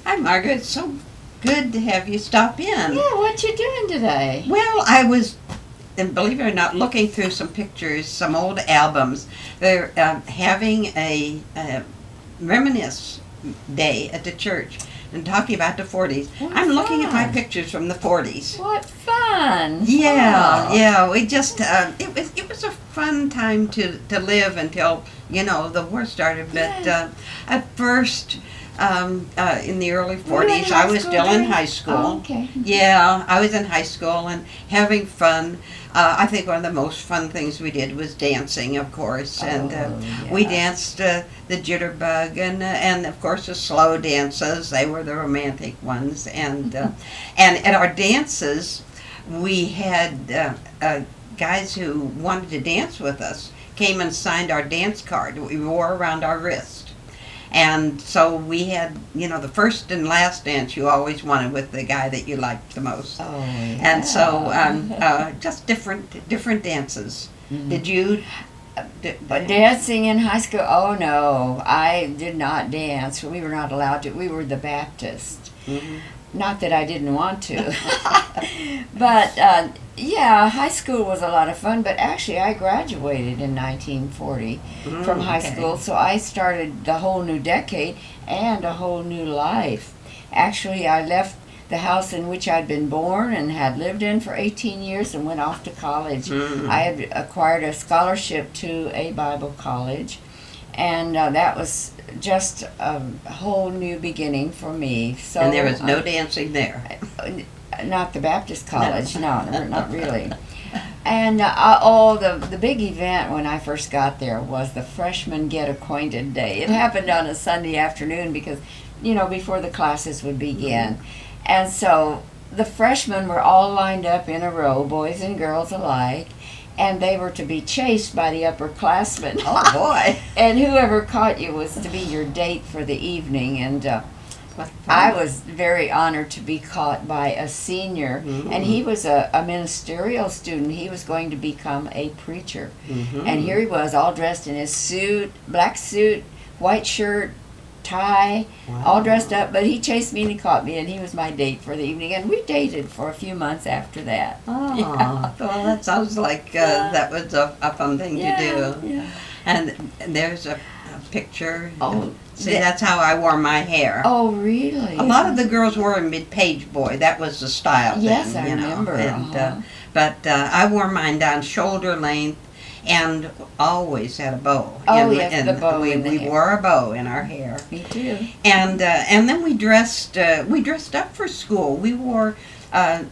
Hi, Margaret. It's so good to have you stop in. Yeah, what you doing today? Well, I was, and believe it or not, looking through some pictures, some old albums. They're having a reminisce day at the church and talking about the 40s. What I'm looking at my fun. pictures from the 40s. What fun! Yeah, Oh. yeah. We just it was a fun time to live until the war started. But Yeah. at first, in the early Were you in 40s, high I was school still in then? high school. Oh, okay. Yeah, I was in high school and having fun. I think one of the most fun things we did was dancing, of course, and we yeah. danced the jitterbug and of course the slow dances. They were the romantic ones, and at our dances, we had guys who wanted to dance with us came and signed our dance card that we wore around our wrist. And so we had, the first and last dance you always wanted with the guy that you liked the most. Oh, yeah. And so just different dances. Mhm. Did you? But dancing in high school? Oh no, I did not dance. We were not allowed to. We were the Baptist. Mhm. Not that I didn't want to, but yeah, high school was a lot of fun. But actually, I graduated in 1940 from high okay. school, so I started the whole new decade and a whole new life. Actually, I left the house in which I'd been born and had lived in for 18 years and went off to college. Mhm. I had acquired a scholarship to a Bible college, and that was just a whole new beginning for me. So And there was no dancing there. not the Baptist college, no, not really. And the big event when I first got there was the freshman get acquainted day. It happened on a Sunday afternoon because, before the classes would begin. And so the freshmen were all lined up in a row, boys and girls alike, and they were to be chased by the upperclassmen. Oh boy! And whoever caught you was to be your date for the evening. And What fun. I was very honored to be caught by a senior, and he was a ministerial student. He was going to become a preacher. Mhm. And here he was, all dressed in his black suit, white shirt, tie, all Wow. dressed up. But he chased me and he caught me, and he was my date for the evening. And we dated for a few months after that. Oh, Yeah. well, that sounds like Yeah. that was a fun thing to do. Yeah. And there's a picture. Oh, See, that's how I wore my hair. Oh, really? A lot of the girls wore a mid-page boy. That was the style Yes, then, I remember. And, Uh-huh. but I wore mine down shoulder length and always had a bow. Oh, And- yes, and the bow we, in the we hair. wore a bow in our hair. Me too. And then we dressed up for school. We wore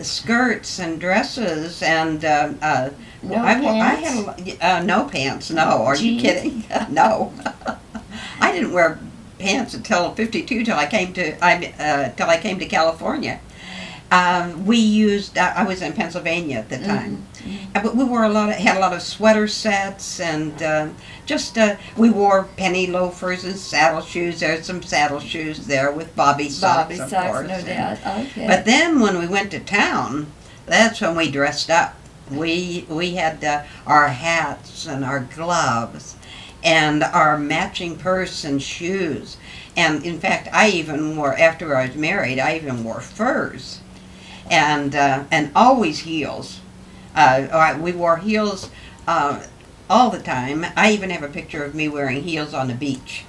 skirts and dresses and No I pants? had no pants. No, are you Jeans? kidding? No, I didn't wear pants until '52 till I came to California. We used. I was in Pennsylvania at the time, but we wore had a lot of sweater sets and we wore penny loafers and saddle shoes. There's some saddle shoes there with bobby socks, of course. no doubt. Okay. But then when we went to town, that's when we dressed up. We had our hats and our gloves and our matching purse and shoes. And in fact, I even wore, after I was married, I even wore furs. And always heels. We wore heels all the time. I even have a picture of me wearing heels on the beach.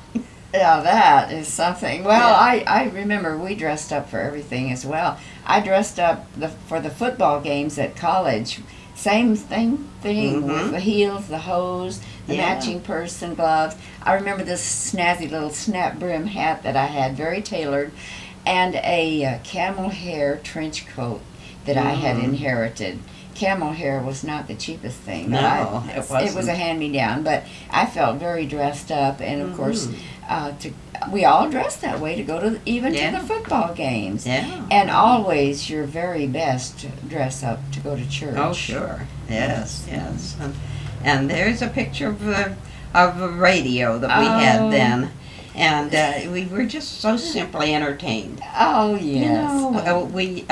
Yeah, that is something. Well, Yeah. I remember we dressed up for everything as well. I dressed up for the football games at college. Same thing with the heels, the hose, the Yeah. matching purse and gloves. I remember this snazzy little snap brim hat that I had, very tailored, and a camel hair trench coat that I had inherited. Camel hair was not the cheapest thing. but No, it It was wasn't. a hand-me-down, but I felt very dressed up, and of course, we all dressed that way to go to Yeah. to the football games. Yeah. And always your very best to dress up to go to church. Oh, sure. Yes, yes. And there's a picture of a radio that we Oh. had then. and we were just so simply entertained. Oh yes. You know, we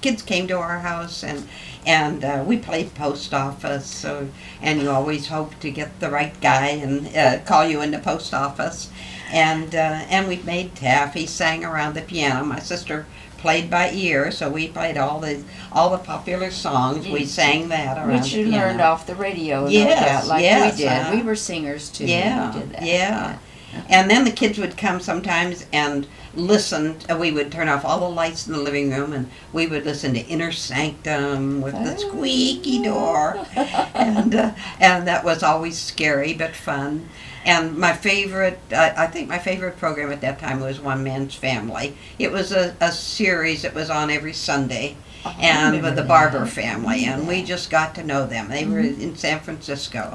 kids came to our house and we played post office. So, and you always hope to get the right guy and call you in the post office. And we made taffy, sang around the piano. My sister played by ear, so we played all the popular songs. We sang that around Which the you piano. learned off the radio, Yes, no doubt, like yes, we did. We were singers too. Yeah, when we did that. yeah. And then the kids would come sometimes and listen. We would turn off all the lights in the living room, and we would listen to Inner Sanctum with the squeaky door, and that was always scary but fun. And my favorite, I think my favorite program at that time was One Man's Family. It was a series that was on every Sunday, and with the Barber family, and we just got to know them. They were in San Francisco.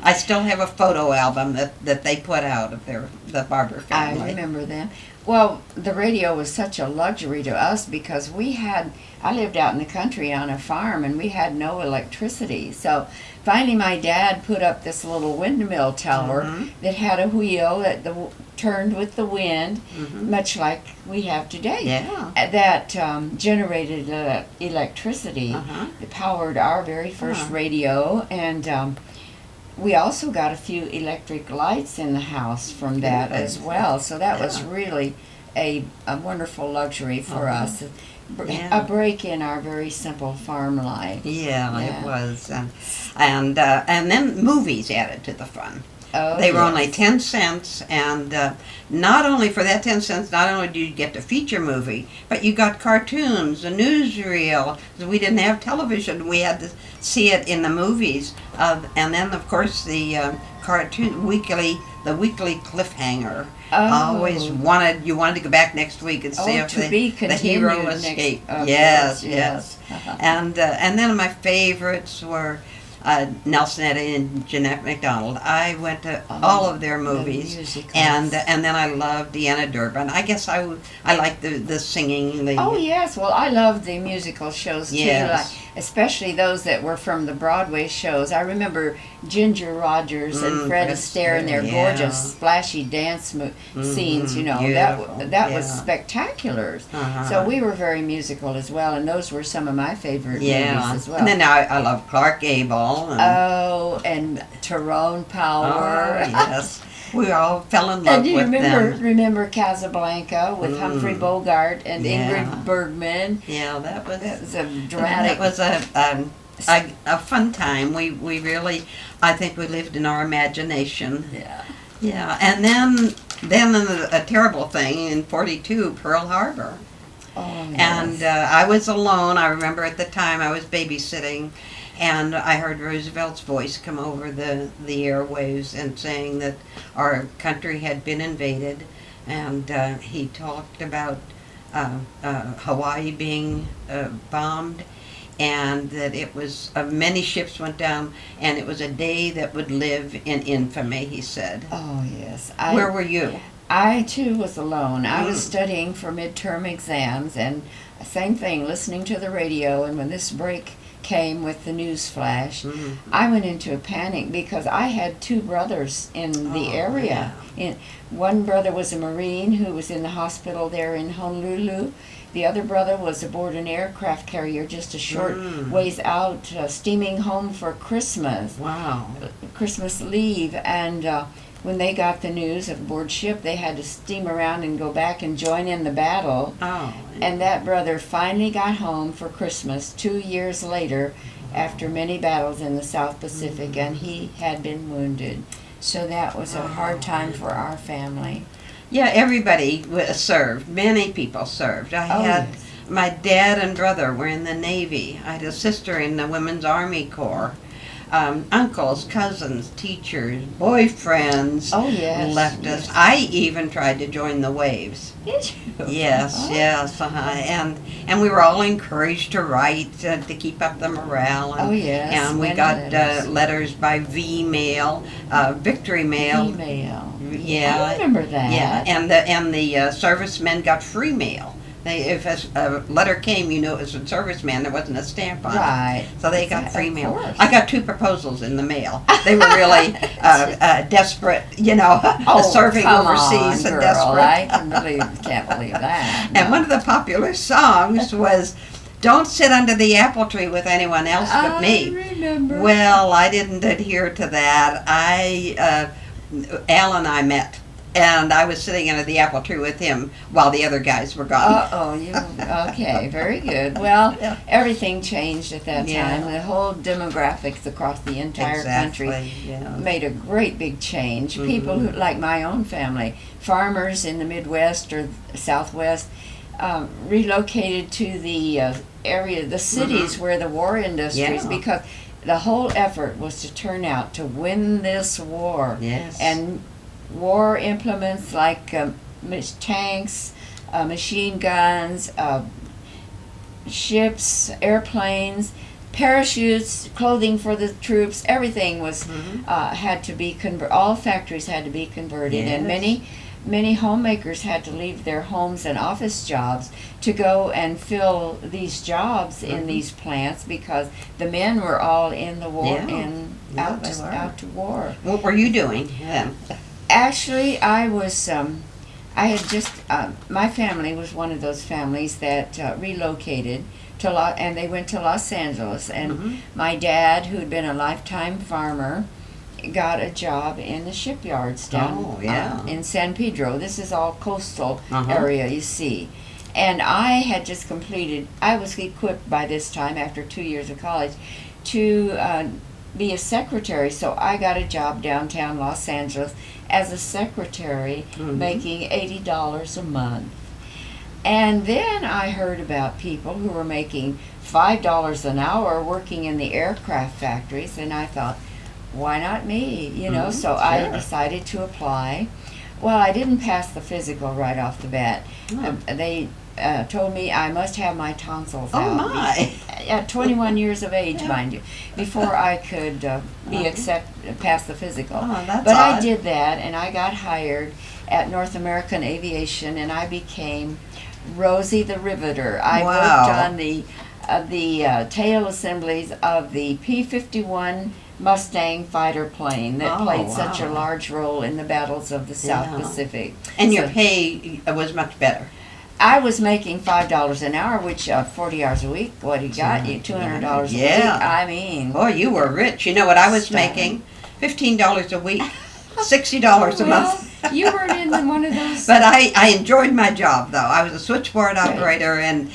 I still have a photo album that they put out of the Barber family. I remember them. Well, the radio was such a luxury to us because I lived out in the country on a farm and we had no electricity. So finally my dad put up this little windmill tower that had a wheel that turned with the wind, much like we have today. Yeah. That generated electricity that powered our very first radio, and we also got a few electric lights in the house from that as well. So that was really a wonderful luxury for us. A break in our very simple farm life. Yeah, it was. And then movies added to the fun. Oh, they were only 10 cents, and not only for that 10 cents, not only did you get the feature movie, but you got cartoons, a newsreel. We didn't have television. We had to see it in the movies. And then, of course, the cartoon weekly cliffhanger. Always wanted you to go back next week and see if the hero escaped. Yes. And then my favorites were Nelson Eddy and Jeanette MacDonald. I went to all of their movies, and then I loved Deanna Durbin. I guess I liked the singing. Oh yes, well I loved the musical shows too, like, especially those that were from the Broadway shows. I remember Ginger Rogers and Fred Astaire and their gorgeous splashy dance scenes. You know, that was spectacular. So we were very musical as well, and those were some of my favorite movies as well. And then I love Clark Gable. And Tyrone Power. Oh, yes. We all fell in love with them. Remember Casablanca with Humphrey Bogart and Ingrid Bergman? Yeah, that was a dramatic. It was a fun time. We really, I think we lived in our imagination. Yeah. Yeah, and then a terrible thing in '42, Pearl Harbor. Oh, yes. And I was alone. I remember at the time I was babysitting, and I heard Roosevelt's voice come over the airwaves and saying that our country had been invaded, and he talked about Hawaii being bombed, and that it was many ships went down, and it was a day that would live in infamy, he said. Oh, yes. Where were you? I, too, was alone. I was studying for midterm exams, and same thing, listening to the radio, and when this break came with the news flash, I went into a panic because I had two brothers in the area. One brother was a Marine who was in the hospital there in Honolulu. The other brother was aboard an aircraft carrier just a short ways out, steaming home for Christmas. Wow. Christmas leave, and when they got the news aboard ship, they had to steam around and go back and join in the battle. Oh. And that brother finally got home for Christmas 2 years later after many battles in the South Pacific, and he had been wounded. So that was a hard time for our family. Yeah, everybody served. Many people served. I had my dad and brother were in the Navy. I had a sister in the Women's Army Corps. Uncles, cousins, teachers, boyfriends left us. I even tried to join the Waves. Did you? Yes, yes. And we were all encouraged to write to keep up the morale. And, and we got letters by V-mail, Victory Mail. V-mail. Yeah, I remember that. Yeah, and the servicemen got free mail. If a letter came, you knew it was a serviceman. There wasn't a stamp on it. Right. So they got free Of mail. course. I got 2 proposals in the mail. They were really desperate, serving come overseas on, and girl. desperate. Can't believe that. And No. one of the popular songs was, "Don't sit under the apple tree with anyone else but me." I remember. Well, I didn't adhere to that. Al and I met, and I was sitting under the apple tree with him while the other guys were gone. Okay, very good. Well, Yeah. everything changed at that Yeah. time. The whole demographics across the entire country Yeah. made a great big change. People who, like my own family, farmers in the Midwest or Southwest, relocated to the the cities where the war industries, Yeah. because the whole effort was to turn out to win this war. Yes. And war implements like tanks, machine guns, ships, airplanes, parachutes, clothing for the troops, everything was had to be all factories had to be converted, and Yes. many homemakers had to leave their homes and office jobs to go and fill these jobs in these plants, because the men were all in the war Yeah. and Yeah, out they were. to war. What were you doing then? Actually, I was. I had just. My family was one of those families that relocated to and they went to Los Angeles. And my dad, who had been a lifetime farmer, got a job in the shipyards down in San Pedro. This is all coastal area, you see. And I had just completed. I was equipped by this time, after 2 years of college, to be a secretary. So I got a job downtown Los Angeles as a secretary, making $80 a month. And then I heard about people who were making $5 an hour working in the aircraft factories, and I thought, why not me? So I decided to apply. Well, I didn't pass the physical right off the bat. They told me I must have my tonsils out. Oh my! At 21 years of age, mind you, before I could pass the physical. Oh, that's But I odd. did that, and I got hired at North American Aviation, and I became Rosie the Riveter. I Wow. worked on the tail assemblies of the P-51 Mustang fighter plane that played such a wow. large role in the battles of the South Yeah. Pacific. And your So pay was much better. I was making $5 an hour, which 40 hours a week. What he got you $200 a week. Yeah. I mean, Boy, you were rich. You know what I was Stunning. making? $15 a week, $60 a month. you weren't in one of those. But I enjoyed my job, though. I was a switchboard operator, and